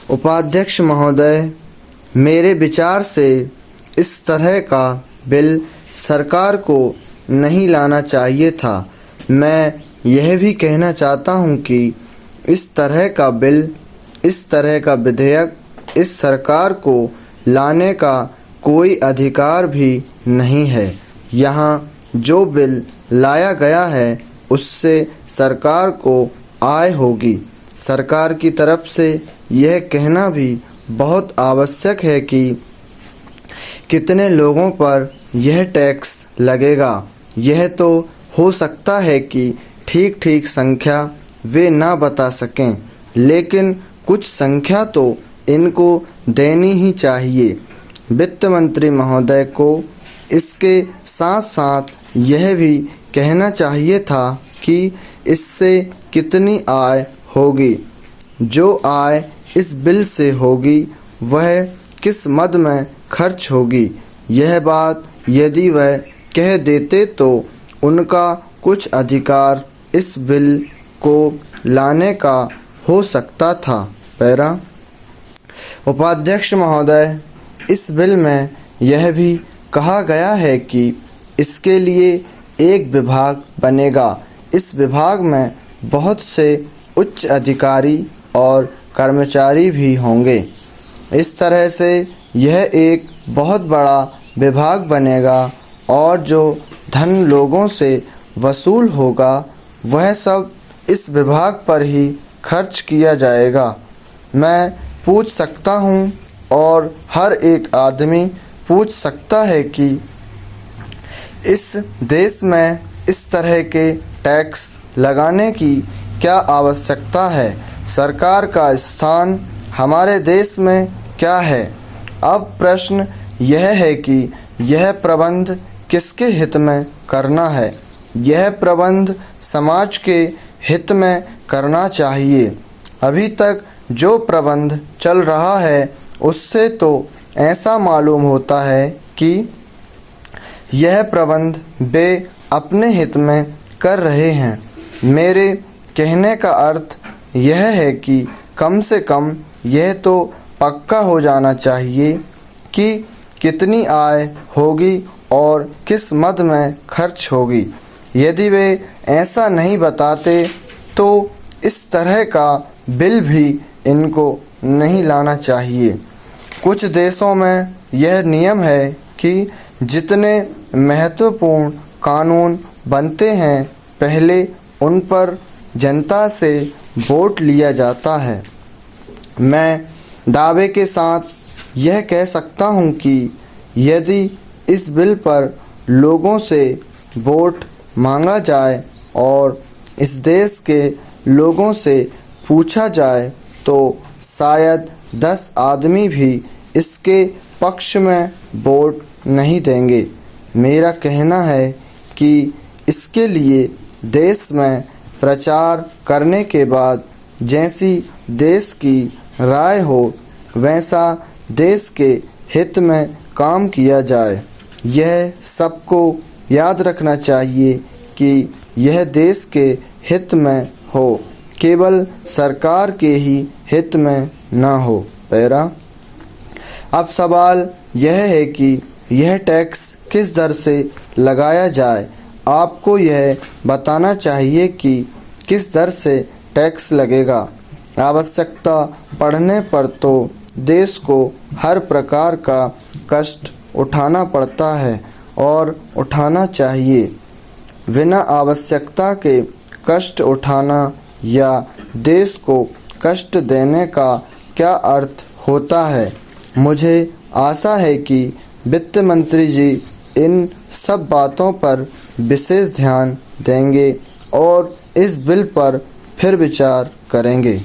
उपाध्यक्ष महोदय, मेरे विचार से इस तरह का बिल सरकार को नहीं लाना चाहिए था। मैं यह भी कहना चाहता हूं कि इस तरह का बिल, इस तरह का विधेयक इस सरकार को लाने का कोई अधिकार भी नहीं है। यहाँ जो बिल लाया गया है उससे सरकार को आय होगी। सरकार की तरफ से यह कहना भी बहुत आवश्यक है कि कितने लोगों पर यह टैक्स लगेगा। यह तो हो सकता है कि ठीक ठीक संख्या वे ना बता सकें, लेकिन कुछ संख्या तो इनको देनी ही चाहिए। वित्त मंत्री महोदय को इसके साथ साथ यह भी कहना चाहिए था कि इससे कितनी आय होगी। जो आय इस बिल से होगी वह किस मद में खर्च होगी। यह बात यदि वह कह देते तो उनका कुछ अधिकार इस बिल को लाने का हो सकता था। पैरा। उपाध्यक्ष महोदय, इस बिल में यह भी कहा गया है कि इसके लिए एक विभाग बनेगा। इस विभाग में बहुत से उच्च अधिकारी और कर्मचारी भी होंगे। इस तरह से यह एक बहुत बड़ा विभाग बनेगा और जो धन लोगों से वसूल होगा वह सब इस विभाग पर ही खर्च किया जाएगा। मैं पूछ सकता हूँ और हर एक आदमी पूछ सकता है कि इस देश में इस तरह के टैक्स लगाने की क्या आवश्यकता है। सरकार का स्थान हमारे देश में क्या है। अब प्रश्न यह है कि यह प्रबंध किसके हित में करना है। यह प्रबंध समाज के हित में करना चाहिए। अभी तक जो प्रबंध चल रहा है उससे तो ऐसा मालूम होता है कि यह प्रबंध वे अपने हित में कर रहे हैं। मेरे कहने का अर्थ यह है कि कम से कम यह तो पक्का हो जाना चाहिए कि कितनी आय होगी और किस मद में खर्च होगी। यदि वे ऐसा नहीं बताते तो इस तरह का बिल भी इनको नहीं लाना चाहिए। कुछ देशों में यह नियम है कि जितने महत्वपूर्ण कानून बनते हैं पहले उन पर जनता से वोट लिया जाता है। मैं दावे के साथ यह कह सकता हूँ कि यदि इस बिल पर लोगों से वोट मांगा जाए और इस देश के लोगों से पूछा जाए तो शायद 10 आदमी भी इसके पक्ष में वोट नहीं देंगे। मेरा कहना है कि इसके लिए देश में प्रचार करने के बाद जैसी देश की राय हो वैसा देश के हित में काम किया जाए। यह सबको याद रखना चाहिए कि यह देश के हित में हो, केवल सरकार के ही हित में ना हो। पैरा। अब सवाल यह है कि यह टैक्स किस दर से लगाया जाए। आपको यह बताना चाहिए कि किस दर से टैक्स लगेगा। आवश्यकता पड़ने पर तो देश को हर प्रकार का कष्ट उठाना पड़ता है और उठाना चाहिए। बिना आवश्यकता के कष्ट उठाना या देश को कष्ट देने का क्या अर्थ होता है। मुझे आशा है कि वित्त मंत्री जी इन सब बातों पर विशेष ध्यान देंगे और इस बिल पर फिर विचार करेंगे।